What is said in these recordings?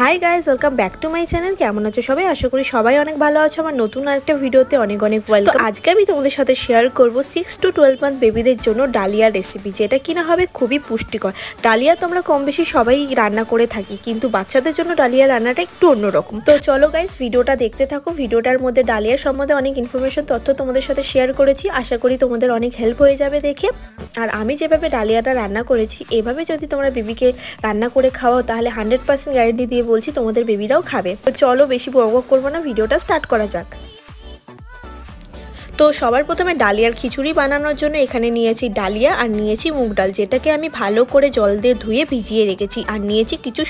Hi guys, welcome back to my channel. কেমন আছো সবাই? আশা করি সবাই অনেক ভালো আছো। আমার নতুন আরেকটা ভিডিওতে অনেক ওয়েলকাম। আজকে আমি তোমাদের সাথে শেয়ার করব 6 to 12 মান্থ বেবিদের জন্য ডালিয়া রেসিপি, যেটা কিনা হবে খুবই পুষ্টিকর। ডালিয়া তোমরা কম বেশি সবাই রান্না করে থাকি, কিন্তু বাচ্চাদের জন্য ডালিয়া রান্নাটা একটু অন্যরকম। তো চলো গাইজ, ভিডিওটা দেখতে থাকো। ভিডিওটার মধ্যে ডালিয়া সম্বন্ধে অনেক ইনফরমেশন তথ্য তোমাদের সাথে শেয়ার করেছি। আশা করি তোমাদের অনেক হেল্প হয়ে যাবে দেখে। আর আমি যেভাবে ডালিয়াটা রান্না করেছি, এভাবে যদি তোমরা বেবিকে রান্না করে খাওয়াও, তাহলে 100% গ্যারান্টি দিয়ে বলছি তোমাদের বেবিরাও খাবে। তো চলো বেশি বকবক করবো না, ভিডিওটা স্টার্ট করা যাক। তো সবার প্রথমে ডালিয়ার খিচুড়ি বানানোর জন্য এখানে নিয়েছি ডালিয়া আর নিয়েছি মুগ ডাল, যেটাকে আমি ভালো করে জল দিয়ে ধুয়ে ভিজিয়ে রেখেছি। আর নিয়েছি কিছু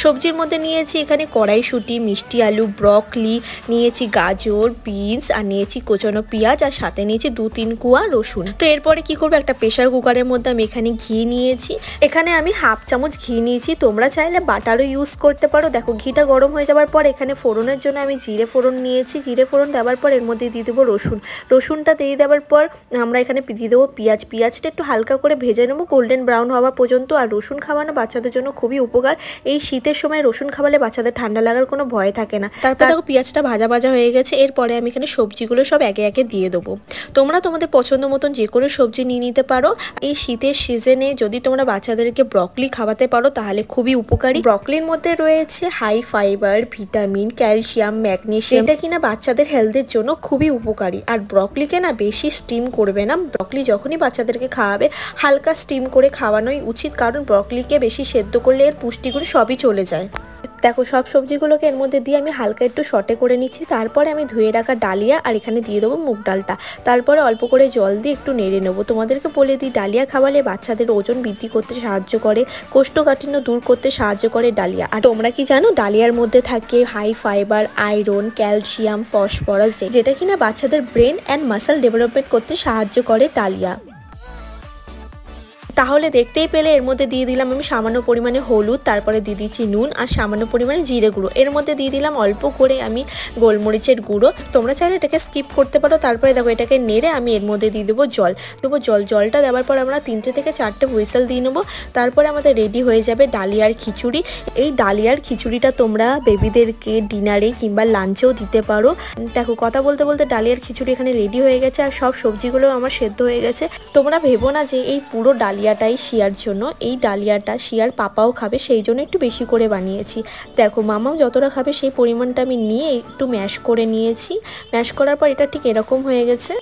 সবজির মধ্যে নিয়েছি এখানে কড়াইশুঁটি, মিষ্টি আলু, ব্রকলি, নিয়েছি গাজর, বিনস, আর নিয়েছি কোচানো পেঁয়াজ, আর সাথে নিয়েছি 2-3 কোয়া রসুন। তো এরপরে কি করবো, একটা প্রেশার কুকারের মধ্যে আমি এখানে ঘি নিয়েছি। এখানে আমি 1/2 চামচ ঘি নিয়েছি, তোমরা চাইলে বাটারও ইউজ করতে পারো। দেখো ঘিটা গরম হয়ে যাওয়ার পর এখানে ফোড়নের জন্য আমি জিরে ফোড়ন নিয়েছি। জিরে ফোড়ন দেওয়ার পর এর মধ্যে দিয়ে দেবো রসুনটা দিয়ে দেওয়ার পর আমরা এখানে দিয়ে দেবো পেঁয়াজটা একটু হালকা করে ভেজে নেবো গোল্ডেন ব্রাউন হওয়া পর্যন্ত। আর রসুন খাওয়ানো বাচ্চাদের জন্য খুবই উপকার। এই শীতের সময় রসুন খাওয়ালে বাচ্চাদের ঠান্ডা লাগার কোনো ভয় থাকে না। তারপর দেখো পেঁয়াজটা ভাজা হয়ে গেছে। এরপরে আমি এখানে সবজিগুলো সব একে একে দিয়ে দেবো। তোমরা তোমাদের পছন্দ মতন যে কোনো সবজি নিয়ে নিতে পারো। এই শীতের সিজনে যদি তোমরা বাচ্চাদেরকে ব্রকলি খাওয়াতে পারো তাহলে খুবই উপকারী। ব্রকলির মধ্যে রয়েছে high fibre, vitamin, calcium, magnesium, এটা কিনা বাচ্চাদের হেলথের জন্য খুবই উপকারী। আর ব্রকলিকে না বেশি স্টিম করবে না। ব্রকলি যখনই বাচ্চাদেরকে খাওয়াবে হালকা স্টিম করে খাওয়ানোই উচিত, কারণ ব্রকলিকে বেশি সেদ্ধ করলে এর পুষ্টিগুলো সবই চলে যায়। দেখো সব সবজিগুলোকে এর মধ্যে দিয়ে আমি হালকা একটু সটে করে নিচ্ছি। তারপরে আমি ধুয়ে রাখা ডালিয়া আর এখানে দিয়ে দেবো মুগ ডালটা। তারপরে অল্প করে জল দিয়ে একটু নেড়ে নেবো। তোমাদেরকে বলে দিই, ডালিয়া খাওয়ালে বাচ্চাদের ওজন বৃদ্ধি করতে সাহায্য করে, কোষ্ঠকাঠিন্য দূর করতে সাহায্য করে ডালিয়া। আর তোমরা কি জানো, ডালিয়ার মধ্যে থাকে high fibre, iron, calcium, phosphorus, যেটা কিনা বাচ্চাদের ব্রেন অ্যান্ড মাসল ডেভেলপমেন্ট করতে সাহায্য করে ডালিয়া। তাহলে দেখতেই পেলে এর মধ্যে দিয়ে দিলাম আমি সামান্য পরিমাণে হলুদ, তারপরে দিয়ে দিচ্ছি নুন, আর সামান্য পরিমাণে জিরে গুঁড়ো। এর মধ্যে দিয়ে দিলাম অল্প করে আমি গোলমরিচের গুঁড়ো। তোমরা চাইলে এটাকে স্কিপ করতে পারো। তারপরে দেখো এটাকে নেড়ে আমি এর মধ্যে দিয়ে দেবো জলটা দেওয়ার পর আমরা 3 থেকে 4টে হুইসেল দিয়ে নেবো। তারপরে আমাদের রেডি হয়ে যাবে ডালিয়ার খিচুড়ি। এই ডালিয়ার খিচুড়িটা তোমরা বেবিদেরকে ডিনারে কিংবা লাঞ্চেও দিতে পারো। দেখো কথা বলতে বলতে ডালিয়ার খিচুড়ি এখানে রেডি হয়ে গেছে, আর সব সবজিগুলো আমার সেদ্ধ হয়ে গেছে। তোমরা ভেবো না যে এই পুরো ডালিয়াটাই শিয়ার জন্য। এই ডালিয়াটা শিয়ার পাপাও খাবে, সেই জন্য একটু বেশি করে বানিয়েছি। দেখো মামাও যতটা খাবে সেই পরিমাণটা আমি নিয়ে একটু ম্যাশ করে নিয়েছি। ম্যাশ করার পর এটা ঠিক এরকম হয়ে গেছে।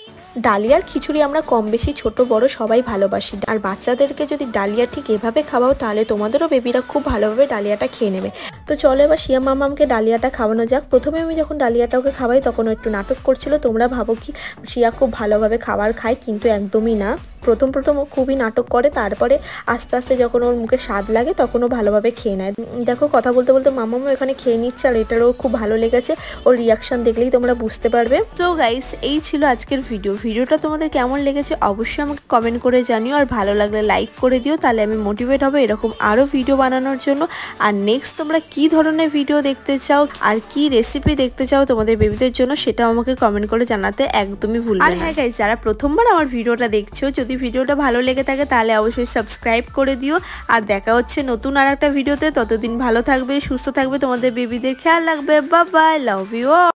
ডালিয়ার খিচুড়ি আমরা কম বেশি ছোট বড় সবাই ভালোবাসি। আর বাচ্চাদেরকে যদি ডালিয়া ঠিক এভাবে খাওয়াও, তাহলে তোমাদেরও বেবিরা খুব ভালোভাবে ডালিয়াটা খেয়ে নেবে। তো চলো এবার শিয়া মামামকে ডালিয়াটা খাওয়ানো যাক। প্রথমে আমি যখন ডালিয়াটা ওকে খাওয়াই তখন একটু নাটক করছিল। তোমরা ভাবো কি শিয়া খুব ভালোভাবে খাবার খায়, কিন্তু একদমই না। প্রথম ও খুবই নাটক করে, তারপরে আস্তে আস্তে যখন ওর মুখে স্বাদ লাগে তখন ও ভালোভাবে খেয়ে নেয়। দেখো কথা বলতে বলতে মামামও এখানে খেয়ে নিচ্ছে, আর এটারও খুব ভালো লেগেছে। ওর রিয়াকশন দেখলেই তোমরা বুঝতে পারবে। তো গাইস, এই ছিল আজকের ভিডিওটা তোমাদের কেমন লেগেছে অবশ্যই আমাকে কমেন্ট করে জানিও। আর ভালো লাগলে লাইক করে দিও, তাহলে আমি মোটিভেট হবো এরকম আরও ভিডিও বানানোর জন্য। আর নেক্সট তোমরা কি ধরনের ভিডিও দেখতে চাও আর কি রেসিপি দেখতে চাও তোমাদের বেবিদের জন্য, সেটাও আমাকে কমেন্ট করে জানাতে একদমই ভুলবে না। আর হ্যাঁ গাইস, যারা প্রথমবার আমার ভিডিওটা দেখছো, যদি ভিডিওটা ভালো লেগে থাকে তাহলে অবশ্যই সাবস্ক্রাইব করে দিও। আর দেখা হচ্ছে নতুন আর একটা ভিডিওতে। ততদিন ভালো থাকবে, সুস্থ থাকবে, তোমাদের বেবিদের খেয়াল রাখবে। Bye bye, love you.